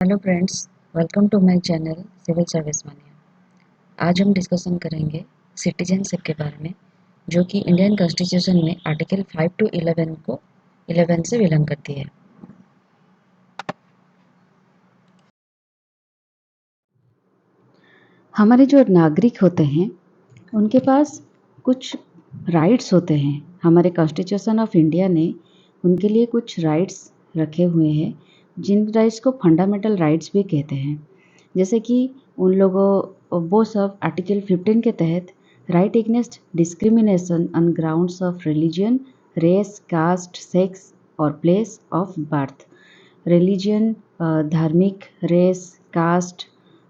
Hello friends, welcome to my channel civil service mania. आज हम discussion करेंगे citizenship के बारे में, जो कि इंडियन कॉन्स्टिट्यूशन में आर्टिकल 5 टू 11 को 11 से बिलोंग करती है। हमारे जो नागरिक होते हैं उनके पास कुछ राइट्स होते हैं। हमारे कॉन्स्टिट्यूशन ऑफ इंडिया ने उनके लिए कुछ राइट्स रखे हुए हैं, जिन राइट्स को फंडामेंटल राइट्स भी कहते हैं। जैसे कि उन लोगों वो सब आर्टिकल 15 के तहत right against discrimination on grounds of religion, race, caste, sex और प्लेस ऑफ बर्थ। रिलीजन, धार्मिक, रेस, कास्ट,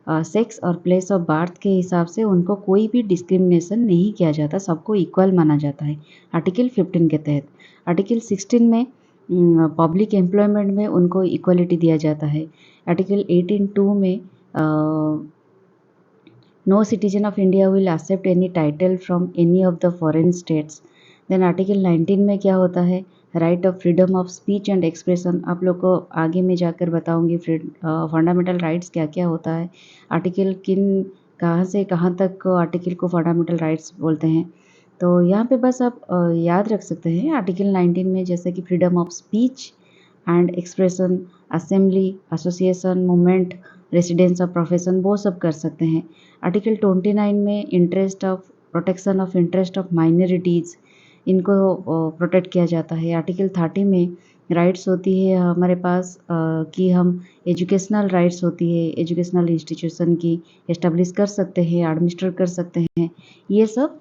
सेक्स और प्लेस ऑफ बर्थ के हिसाब से उनको कोई भी डिस्क्रिमिनेशन नहीं किया जाता, सबको इक्वल माना जाता है आर्टिकल 15 के तहत। आर्टिकल 16 में पब्लिक एम्प्लॉयमेंट में उनको इक्वलिटी दिया जाता है। आर्टिकल 18(2) में no citizen of India will accept any title from any of the foreign states. Then article 19 में क्या होता है, right of freedom of speech and expression. आप लोग को आगे में जाकर बताऊंगी फंडामेंटल राइट्स क्या क्या होता है, आर्टिकल किन कहाँ से कहाँ तक को आर्टिकल को फंडामेंटल राइट्स बोलते हैं। तो यहाँ पे बस आप याद रख सकते हैं आर्टिकल 19 में, जैसे कि freedom of speech and expression, assembly, association, movement, residence of profession, वो सब कर सकते हैं। आर्टिकल 29 में interest of protection of interest of minorities, इनको प्रोटेक्ट किया जाता है। आर्टिकल 30 में राइट्स होती है हमारे पास कि हम एजुकेशनल राइट्स होती है, एजुकेशनल इंस्टीट्यूशन की इस्टेब्लिश कर सकते हैं, एडमिनिस्ट्रेट कर सकते हैं। ये सब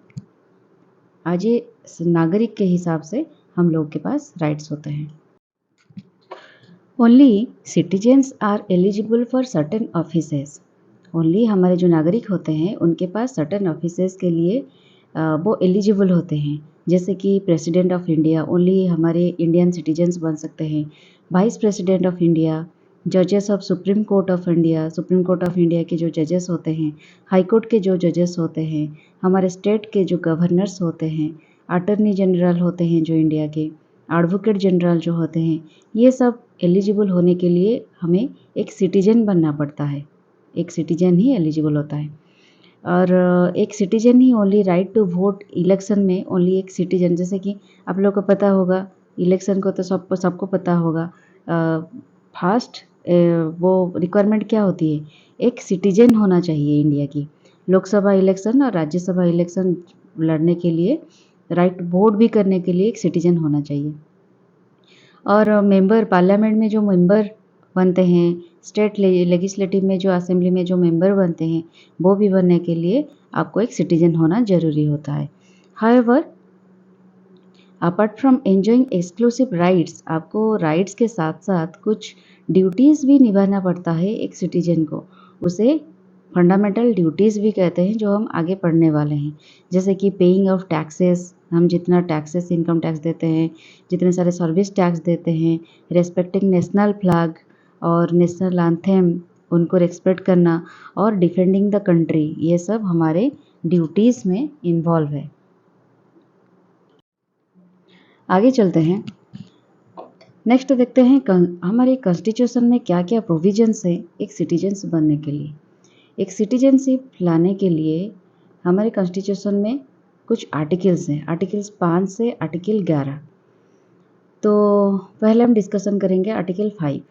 आज ये नागरिक के हिसाब से हम लोग के पास राइट्स होते हैं। Only citizens are eligible for certain offices. Only हमारे जो नागरिक होते हैं उनके पास सर्टेन ऑफिसेस के लिए वो एलिजिबल होते हैं। जैसे कि प्रेसिडेंट ऑफ इंडिया ओनली हमारे इंडियन सिटीजन्स बन सकते हैं। वाइस प्रेसिडेंट ऑफ इंडिया, जजेस of supreme court of India, supreme court of India के जो जजेस होते हैं, हाई कोर्ट के जो जजेस होते हैं, हमारे स्टेट के जो गवर्नर्स होते हैं, अटर्नी जनरल होते हैं जो इंडिया के, एडवोकेट जनरल जो होते हैं, ये सब एलिजिबल होने के लिए हमें एक सिटीजन बनना पड़ता है। एक सिटीजन ही एलिजिबल होता है। और एक सिटीजन ही only right to vote election में, ओनली एक सिटीजन। जैसे कि आप लोग को पता होगा, इलेक्शन को तो सबको पता होगा, फास्ट वो रिक्वायरमेंट क्या होती है, एक सिटीजन होना चाहिए इंडिया की। लोकसभा इलेक्शन और राज्यसभा इलेक्शन लड़ने के लिए, राइट वोट भी करने के लिए एक सिटीजन होना चाहिए। और मेंबर पार्लियामेंट में जो मेंबर बनते हैं, स्टेट लेजिस्लेटिव में जो असेंबली में जो मेंबर बनते हैं, वो भी बनने के लिए आपको एक सिटीजन होना ज़रूरी होता है। However, apart from enjoying exclusive rights, आपको राइट्स के साथ साथ कुछ ड्यूटीज़ भी निभाना पड़ता है एक सिटीजन को। उसे फंडामेंटल ड्यूटीज़ भी कहते हैं, जो हम आगे पढ़ने वाले हैं। जैसे कि पेइंग ऑफ टैक्सेस, हम जितना टैक्सेस इनकम टैक्स देते हैं, जितने सारे सर्विस टैक्स देते हैं, रेस्पेक्टिंग नेशनल फ्लैग और नेशनल एंथम, उनको रेस्पेक्ट करना, और डिफेंडिंग द कंट्री, ये सब हमारे ड्यूटीज़ में इन्वॉल्व है। आगे चलते हैं, नेक्स्ट देखते हैं हमारे कॉन्स्टिट्यूशन में क्या क्या प्रोविजंस है एक सिटीजन्स बनने के लिए। एक सिटीजनशिप लाने के लिए हमारे कॉन्स्टिट्यूशन में कुछ आर्टिकल्स हैं, आर्टिकल्स 5 से आर्टिकल 11। तो पहले हम डिस्कशन करेंगे आर्टिकल 5।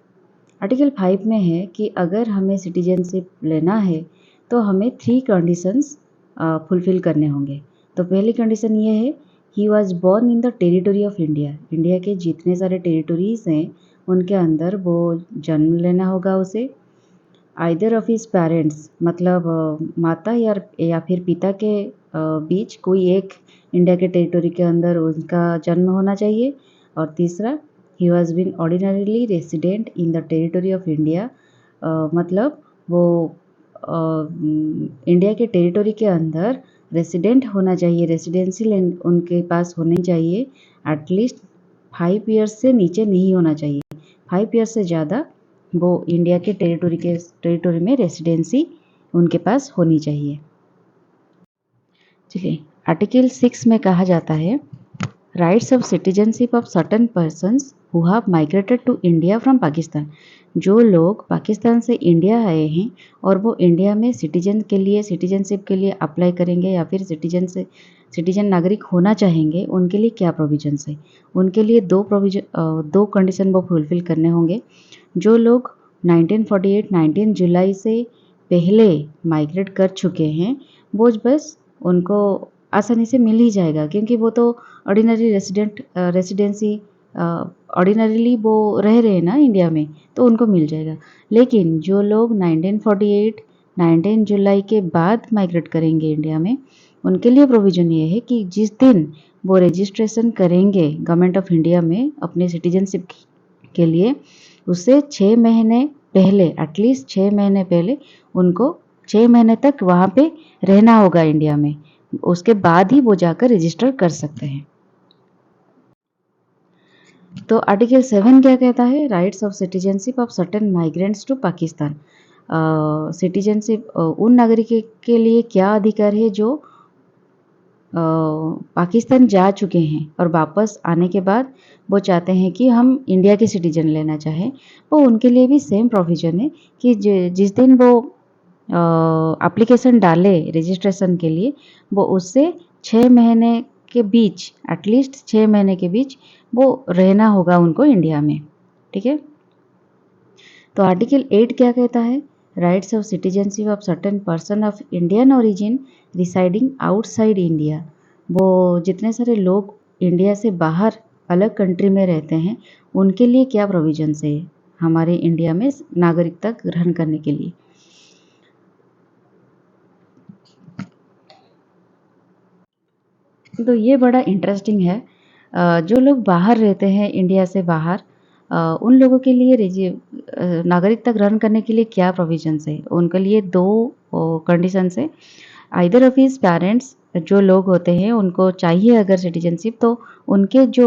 आर्टिकल 5 में है कि अगर हमें सिटीजनशिप लेना है तो हमें 3 कंडीशंस फुलफिल करने होंगे। तो पहली कंडीशन ये है, he was born in the territory of India. India के जितने सारे टेरिटरीज़ हैं उनके अंदर वो जन्म लेना होगा उसे। आइदर ऑफ हिज पेरेंट्स, मतलब माता या फिर पिता के बीच कोई एक इंडिया के टेरिटरी के अंदर उनका जन्म होना चाहिए। और तीसरा, he was been ordinarily resident in the territory of India, मतलब वो इंडिया के टेरिटरी के अंदर रेसिडेंट होना चाहिए, रेसिडेंशियल उनके पास होनी चाहिए। एटलीस्ट 5 ईयर्स से नीचे नहीं होना चाहिए, 5 ईयर्स से ज़्यादा वो इंडिया के टेरिटरी में रेसिडेंसी उनके पास होनी चाहिए। चलिए, आर्टिकल 6 में कहा जाता है, rights of citizenship of certain persons who have migrated to India from Pakistan. जो लोग पाकिस्तान से इंडिया आए हैं और वो इंडिया में सिटीजनशिप के लिए अप्लाई करेंगे या फिर सिटीजन नागरिक होना चाहेंगे, उनके लिए क्या प्रोविजंस है? उनके लिए दो कंडीशन वो फुलफिल करने होंगे। जो लोग 19 जुलाई से पहले माइग्रेट कर चुके हैं, वो बस उनको आसानी से मिल ही जाएगा, क्योंकि वो तो ऑर्डिनरीली वो रह रहे हैं ना इंडिया में, तो उनको मिल जाएगा। लेकिन जो लोग 19 जुलाई के बाद माइग्रेट करेंगे इंडिया में, उनके लिए प्रोविज़न ये है कि जिस दिन वो रजिस्ट्रेशन करेंगे गवर्नमेंट ऑफ इंडिया में अपने सिटीजनशिप के लिए, उससे 6 महीने पहले, एटलीस्ट 6 महीने पहले उनको 6 महीने तक वहाँ पे रहना होगा इंडिया में। उसके बाद ही वो जाकर रजिस्टर कर सकते हैं। तो आर्टिकल 7 क्या कहता है? Rights of citizenship of certain migrants to Pakistan. Citizenship उन नागरिकों के लिए क्या अधिकार है जो पाकिस्तान जा चुके हैं और वापस आने के बाद वो चाहते हैं कि हम इंडिया के सिटीजन लेना चाहें, वो उनके लिए भी सेम प्रोविज़न है कि जिस दिन वो एप्लीकेशन डाले रजिस्ट्रेशन के लिए, वो उससे 6 महीने के बीच, एटलीस्ट 6 महीने के बीच वो रहना होगा उनको इंडिया में। ठीक है। तो आर्टिकल 8 क्या कहता है? Rights of citizenship of certain person of Indian origin residing outside India. वो जितने सारे लोग इंडिया से बाहर अलग कंट्री में रहते हैं, उनके लिए क्या प्रोविजंस है हमारे इंडिया में नागरिकता ग्रहण करने के लिए? तो ये बड़ा इंटरेस्टिंग है। जो लोग बाहर रहते हैं इंडिया से बाहर, उन लोगों के लिए नागरिकता ग्रहण करने के लिए क्या प्रोविजंस है? उनके लिए दो कंडीशंस है। आइदर ऑफ हिज पेरेंट्स, जो लोग होते हैं उनको चाहिए अगर सिटीजनशिप, तो उनके जो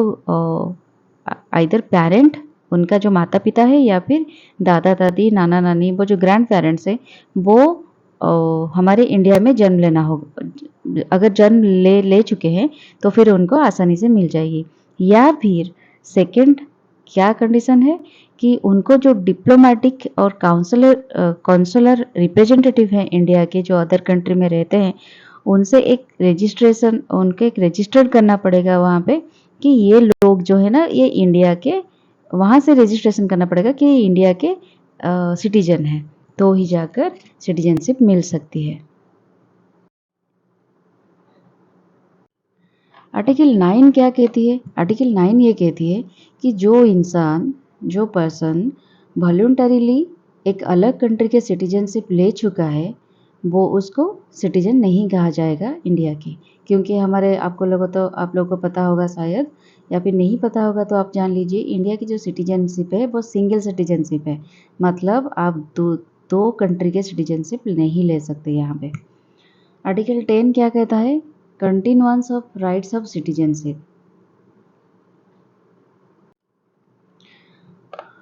आइदर पेरेंट, उनका जो माता पिता है, या फिर दादा दादी, नाना नानी, वो जो ग्रैंड पेरेंट्स हैं, वो हमारे इंडिया में जन्म लेना होगा। अगर जन्म ले चुके हैं तो फिर उनको आसानी से मिल जाएगी। या फिर सेकंड क्या कंडीशन है कि उनको जो डिप्लोमेटिक और काउंसलर रिप्रेजेंटेटिव हैं इंडिया के, जो अदर कंट्री में रहते हैं, उनसे उनको एक रजिस्टर्ड करना पड़ेगा वहाँ पे कि ये लोग जो है ना, ये इंडिया के, वहाँ से रजिस्ट्रेशन करना पड़ेगा कि ये इंडिया के सिटीजन है, तो ही जाकर सिटीजनशिप मिल सकती है। आर्टिकल 9 क्या कहती है? आर्टिकल 9 ये कहती है कि जो पर्सन वॉलंटरीली एक अलग कंट्री के सिटीजनशिप ले चुका है, वो उसको सिटीजन नहीं कहा जाएगा इंडिया के। क्योंकि आप लोगों को पता होगा शायद, या फिर नहीं पता होगा तो आप जान लीजिए, इंडिया की जो सिटीजनशिप है वो सिंगल सिटीजनशिप है। मतलब आप दो कंट्री के सिटीजनशिप नहीं ले सकते यहाँ पे। आर्टिकल 10 क्या कहता है? Continuance of rights of citizenship.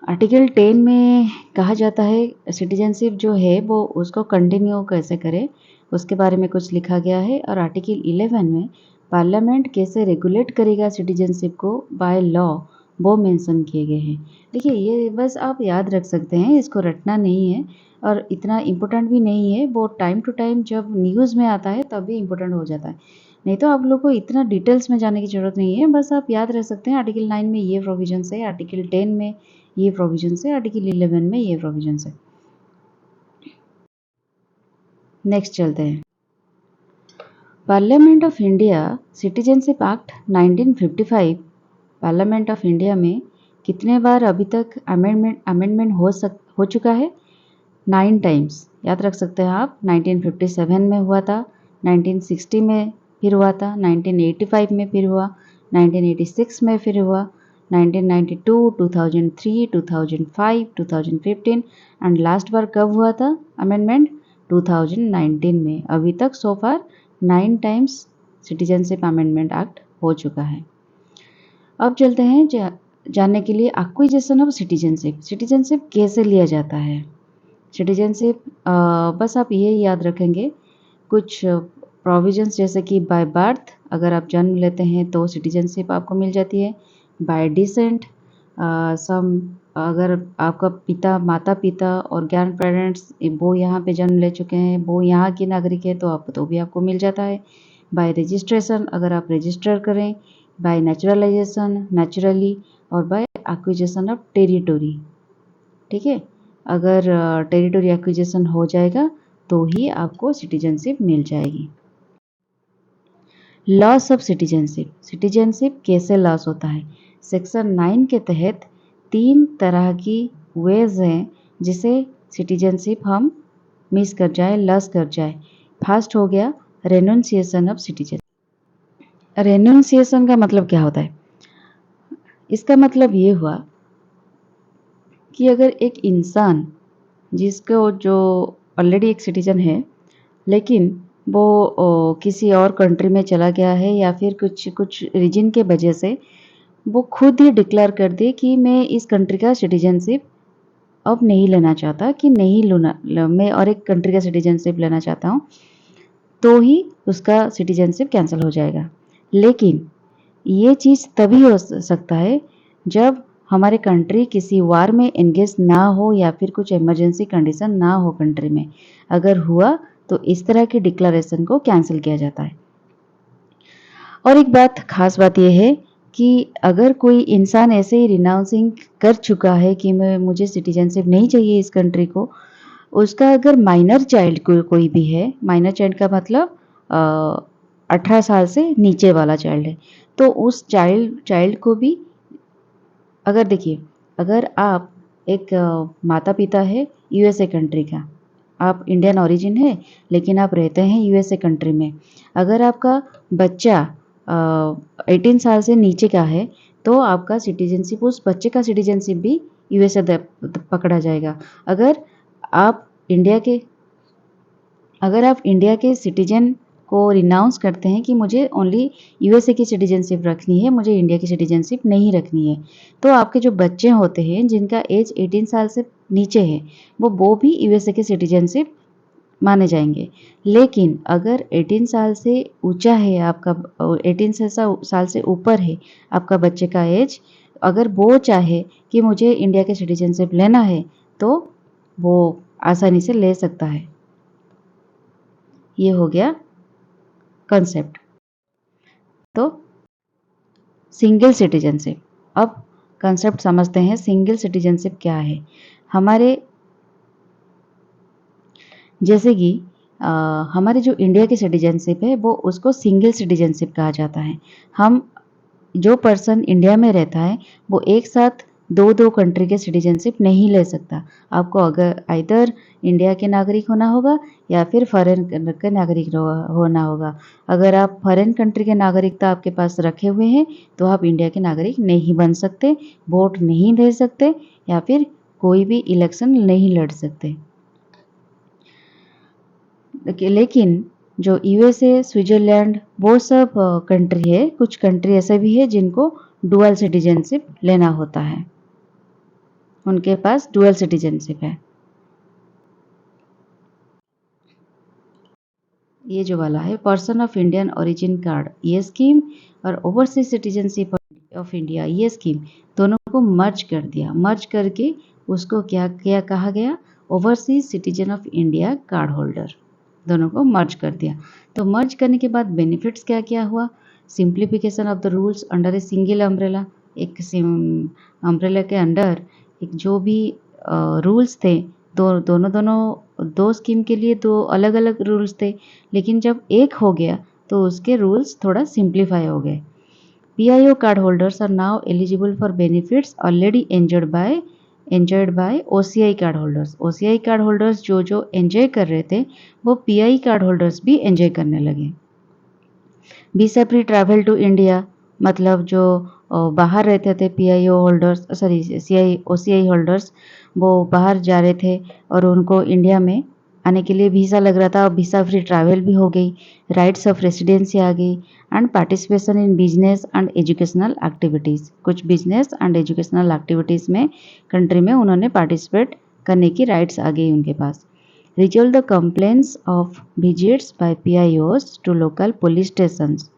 Article 10 में कहा जाता है सिटीजनशिप जो है वो उसको कंटिन्यू कैसे करे, उसके बारे में कुछ लिखा गया है। और आर्टिकल 11 में पार्लियामेंट कैसे रेगुलेट करेगा सिटीजनशिप को बाय लॉ, वो मेंशन किए गए हैं। देखिए, ये बस आप याद रख सकते हैं, इसको रटना नहीं है और इतना इम्पोर्टेंट भी नहीं है। वो टाइम टू टाइम जब न्यूज़ में आता है तब भी इम्पोर्टेंट हो जाता है, नहीं तो आप लोग को इतना डिटेल्स में जाने की ज़रूरत नहीं है। बस आप याद रख सकते हैं आर्टिकल 9 में ये प्रोविजंस है, आर्टिकल 10 में ये प्रोविजंस है, आर्टिकल 11 में ये प्रोविजंस है। नेक्स्ट चलते हैं। Parliament of India citizenship act 1955, parliament of India में कितने बार अभी तक अमेंडमेंट हो चुका है? 9 टाइम्स। याद रख सकते हैं आप। 1957 में हुआ था, 1960 में फिर हुआ था, 1985 में फिर हुआ, 1986 में फिर हुआ, 1992, 2003, 2005, 2015 एंड लास्ट बार कब हुआ था अमेंडमेंट? 2019 में। अभी तक सो फार 9 टाइम्स सिटीजनशिप अमेंडमेंट एक्ट हो चुका है। अब चलते हैं जानने के लिए एक्विजिशन ऑफ सिटीजनशिप। सिटीजनशिप कैसे लिया जाता है? सिटीजनशिप बस आप ये याद रखेंगे, कुछ प्रोविजंस जैसे कि बाय बर्थ, अगर आप जन्म लेते हैं तो सिटीजनशिप आपको मिल जाती है। बाय डिसेंट, सम अगर आपका पिता माता पिता और ग्रैंड पेरेंट्स वो यहाँ पे जन्म ले चुके हैं, वो यहाँ के नागरिक है, तो आप तो भी आपको मिल जाता है। बाय रजिस्ट्रेशन, अगर आप रजिस्टर करें, बाय नेचुरलाइजेशन नेचुरली, और बाय एक्विजिशन ऑफ टेरिटोरी। ठीक है, अगर टेरिटोरी एक्विजिशन हो जाएगा तो ही आपको सिटीजनशिप मिल जाएगी। लॉस ऑफ सिटीजनशिप, सिटीजनशिप कैसे लॉस होता है? सेक्शन 9 के तहत 3 तरह की वेज हैं जिसे सिटीजनशिप हम मिस कर जाए, लॉस कर जाए। फर्स्ट हो गया रेनुन्सिएशन ऑफ सिटीजन। रेनुन्सिएशन का मतलब क्या होता है? इसका मतलब ये हुआ कि अगर एक इंसान जिसको जो ऑलरेडी एक सिटीजन है, लेकिन वो किसी और कंट्री में चला गया है या फिर कुछ रीजन के वजह से वो खुद ही डिक्लेयर कर दे कि मैं इस कंट्री का सिटीजनशिप अब नहीं लेना चाहता, कि नहीं लूना मैं और एक कंट्री का सिटीजनशिप लेना चाहता हूँ, तो ही उसका सिटीजनशिप कैंसिल हो जाएगा। लेकिन ये चीज़ तभी हो सकता है जब हमारे कंट्री किसी वार में एंगेज ना हो या फिर कुछ इमरजेंसी कंडीशन ना हो कंट्री में। अगर हुआ तो इस तरह की डिक्लेरेशन को कैंसिल किया जाता है। और एक बात खास बात यह है कि अगर कोई इंसान ऐसे ही रिनाउंसिंग कर चुका है कि मुझे सिटीजनशिप नहीं चाहिए इस कंट्री को, उसका अगर माइनर चाइल्ड कोई भी है, माइनर चाइल्ड का मतलब 18 साल से नीचे वाला चाइल्ड है, तो उस चाइल्ड को भी, अगर देखिए, अगर आप एक माता पिता है यूएसए कंट्री का, आप इंडियन ओरिजिन है लेकिन आप रहते हैं यूएसए कंट्री में, अगर आपका बच्चा 18 साल से नीचे का है तो आपका सिटीजनशिप, उस बच्चे का सिटीजनशिप भी यूएसए पकड़ा जाएगा। आप इंडिया के अगर आप इंडिया के सिटीजन को रिनाउंस करते हैं कि मुझे ओनली यूएसए की सिटीजनशिप रखनी है, मुझे इंडिया की सिटीजनशिप नहीं रखनी है, तो आपके जो बच्चे होते हैं जिनका एज 18 साल से नीचे है, वो भी यूएसए के सिटीजनशिप माने जाएंगे। लेकिन अगर 18 साल से ऊंचा है आपका, 18 साल से ऊपर है आपका बच्चे का एज, अगर वो चाहे कि मुझे इंडिया के सिटीजनशिप लेना है तो वो आसानी से ले सकता है। ये हो गया कंसेप्ट। तो सिंगल सिटीजनशिप, अब कंसेप्ट समझते हैं सिंगल सिटीजनशिप क्या है। हमारे जैसे कि हमारे जो इंडिया की सिटीजनशिप है वो उसको सिंगल सिटीजनशिप कहा जाता है। हम जो पर्सन इंडिया में रहता है वो एक साथ दो दो कंट्री के सिटीजनशिप नहीं ले सकता। आपको अगर आइदर इंडिया के नागरिक होना होगा या फिर फॉरेन के नागरिक होना होगा। अगर आप फॉरेन कंट्री के नागरिकता आपके पास रखे हुए हैं तो आप इंडिया के नागरिक नहीं बन सकते, वोट नहीं दे सकते या फिर कोई भी इलेक्शन नहीं लड़ सकते। लेकिन जो यूएसए, स्विट्जरलैंड वो सब कंट्री है, कुछ कंट्री ऐसे भी है जिनको डुअल सिटीजनशिप लेना होता है, उनके पास डुअल सिटीजनशिप है। ये जो वाला है person of Indian origin card, ये स्कीम, और ओवरसीज सिटीजनशिप ऑफ इंडिया, ये स्कीम, दोनों को मर्ज कर दिया। मर्ज करके उसको क्या क्या कहा गया? Overseas citizen of India card holder, दोनों को मर्ज कर दिया। तो मर्ज करने के बाद बेनिफिट्स क्या क्या हुआ? Simplification of the rules under a single umbrella, एक अम्ब्रेला के अंडर एक जो भी रूल्स थे, दोनों दोनों दो स्कीम के लिए दो अलग अलग रूल्स थे, लेकिन जब एक हो गया तो उसके रूल्स थोड़ा सिंप्लीफाई हो गए। PIO card holders are now eligible for benefits already enjoyed by OCI card holders. OCI card holders जो एंजॉय कर रहे थे वो PI कार्ड होल्डर्स भी एंजॉय करने लगे। Visa free travel to India, मतलब जो बाहर रहते थे PIO holders, sorry OCI holders, वो बाहर जा रहे थे और उनको इंडिया में आने के लिए वीज़ा लग रहा था, वीसा फ्री ट्रैवल भी हो गई, राइट्स ऑफ रेसिडेंसी आ गई, and participation in business and educational activities, कुछ बिजनेस एंड एजुकेशनल एक्टिविटीज़ में कंट्री में उन्होंने पार्टिसिपेट करने की राइट्स आ गई उनके पास। Resolve the complaints of visits by PIOs to local police stations.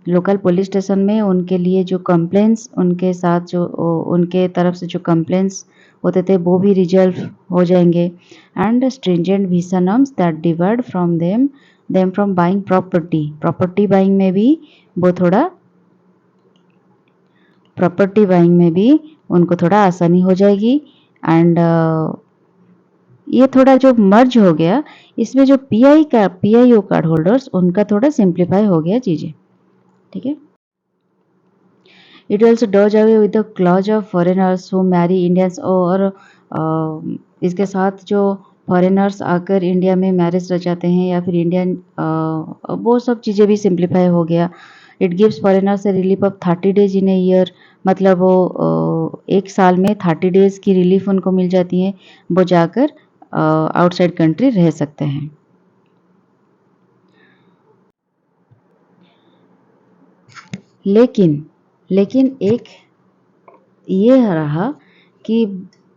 Local police station में उनके लिए जो कंप्लेंट्स उनके साथ जो उनके तरफ से जो कंप्लेंट्स होते थे वो भी रिजॉल्व हो जाएंगे। And stringent visa norms that debarred from them from buying property buying में भी वो थोड़ा प्रॉपर्टी बाइंग में भी उनको थोड़ा आसानी हो जाएगी। एंड ये थोड़ा जो मर्ज हो गया इसमें जो पीआईओ कार्ड होल्डर्स उनका थोड़ा सिंप्लीफाई हो गया चीज़ें, ठीक है। It also does away with the clause of foreigners who marry Indians, और इसके साथ जो फॉरेनर्स आकर इंडिया में मैरिज रचाते हैं या फिर इंडियन, वो सब चीज़ें भी सिंप्लीफाई हो गया। It gives foreigners A relief of 30 days in a year, मतलब वो एक साल में 30 डेज की रिलीफ उनको मिल जाती है, वो जाकर आउटसाइड कंट्री रह सकते हैं। लेकिन एक ये रहा कि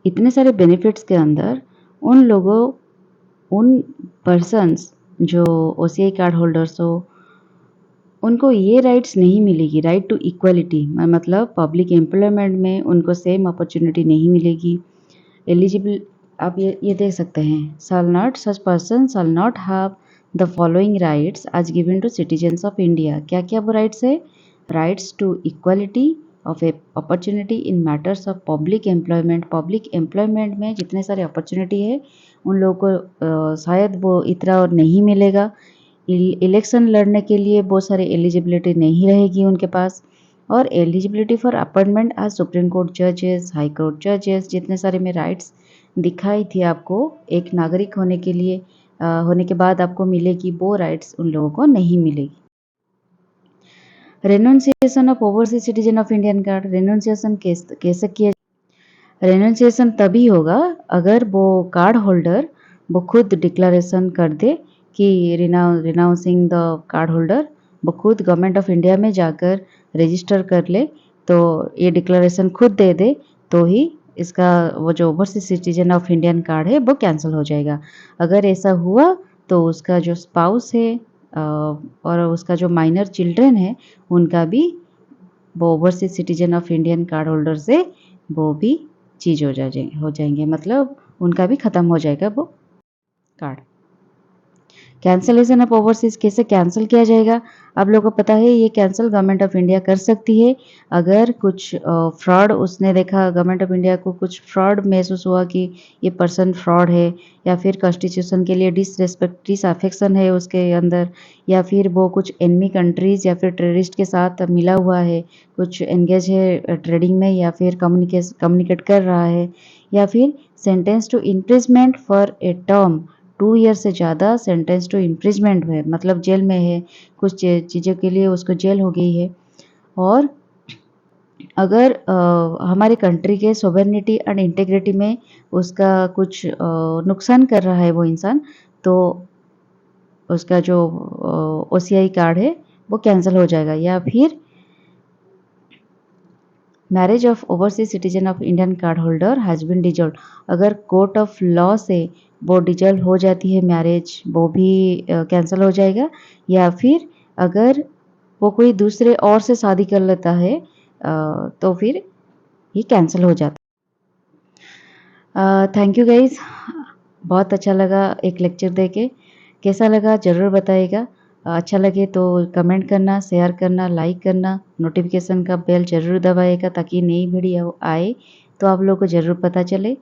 इतने सारे बेनिफिट्स के अंदर उन पर्सन्स जो ओसीआई कार्ड होल्डर्स हो उनको ये राइट्स नहीं मिलेगी, राइट टू इक्वलिटी, मतलब पब्लिक एम्प्लॉयमेंट में उनको सेम अपॉर्चुनिटी नहीं मिलेगी। एलिजिबल आप ये देख सकते हैं, such person shall not have the following rights as given to citizens of India. क्या क्या वो राइट्स है? Rights to equality of a opportunity in matters of public employment में जितने सारे अपॉर्चुनिटी है उन लोगों को शायद वो इतना और नहीं मिलेगा। इलेक्शन लड़ने के लिए बहुत सारे एलिजिबिलिटी नहीं रहेगी उनके पास, और eligibility for appointment as supreme court जजेस, हाई कोर्ट जजेस, जितने सारे में राइट्स दिखाई थी आपको एक नागरिक होने के लिए होने के बाद आपको मिलेगी, वो राइट्स उन लोगों को नहीं मिलेगी। Renunciation of overseas citizen of Indian card, renunciation कैसे किया? रेनोन्सिएशन तभी होगा अगर वो कार्ड होल्डर वो खुद डिक्लेरेशन कर दे कि रिनाउंसिंग द कार्ड होल्डर, वो खुद गवर्नमेंट ऑफ इंडिया में जाकर रजिस्टर कर ले, तो ये डिक्लेरेशन खुद दे दे तो ही इसका वो जो overseas citizen of Indian card है वो कैंसिल हो जाएगा। अगर ऐसा हुआ तो उसका जो स्पाउस है और उसका जो माइनर चिल्ड्रन है उनका भी वो overseas citizen of Indian card holder से वो भी चीज़ हो जाएंगे, मतलब उनका भी ख़त्म हो जाएगा वो कार्ड। कैंसलेशन ऑफ ओवरसीज कैसे कैंसिल किया जाएगा? आप लोगों को पता है ये कैंसिल गवर्नमेंट ऑफ इंडिया कर सकती है अगर कुछ फ्रॉड उसने देखा, गवर्नमेंट ऑफ इंडिया को कुछ फ्रॉड महसूस हुआ कि ये पर्सन फ्रॉड है, या फिर कॉन्स्टिट्यूशन के लिए डिसअफेक्शन है उसके अंदर, या फिर वो कुछ एनिमी कंट्रीज या फिर टेररिस्ट के साथ मिला हुआ है, कुछ एंगेज है ट्रेडिंग में, या फिर कम्युनिकेट कर रहा है, या फिर sentence to imprisonment for a term 2 year से ज़्यादा सेंटेंस टू इम्प्रिजमेंट है, मतलब जेल में है, कुछ चीज़ों के लिए उसको जेल हो गई है। और अगर हमारी कंट्री के सोवेनिटी एंड इंटेग्रिटी में उसका कुछ नुकसान कर रहा है वो इंसान, तो उसका जो ओसीआई कार्ड है वो कैंसिल हो जाएगा। या फिर marriage of overseas citizen of Indian card holder has been dissolve, अगर कोर्ट ऑफ लॉ से वो डिजॉल्व हो जाती है मैरिज, वो भी कैंसिल हो जाएगा। या फिर अगर वो कोई दूसरे और से शादी कर लेता है तो फिर ये कैंसिल हो जाता है। थैंक यू गाइज, बहुत अच्छा लगा एक लेक्चर देके। कैसा लगा ज़रूर बताइएगा। अच्छा लगे तो कमेंट करना, शेयर करना, लाइक करना, नोटिफिकेशन का बेल ज़रूर दबाइएगा ताकि नई वीडियो आए तो आप लोगों को ज़रूर पता चले।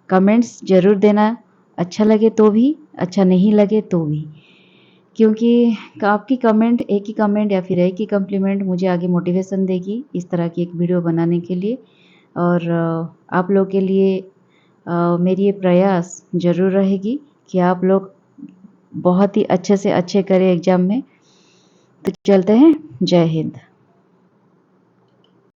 कमेंट्स ज़रूर देना, अच्छा लगे तो भी, अच्छा नहीं लगे तो भी, क्योंकि आपकी कमेंट, एक ही कमेंट या फिर एक ही कम्प्लीमेंट मुझे आगे मोटिवेशन देगी इस तरह की एक वीडियो बनाने के लिए। और आप लोग के लिए मेरी ये प्रयास ज़रूर रहेगी कि आप लोग बहुत ही अच्छे से अच्छे करें एग्ज़ाम में। तो चलते हैं, जय हिंद।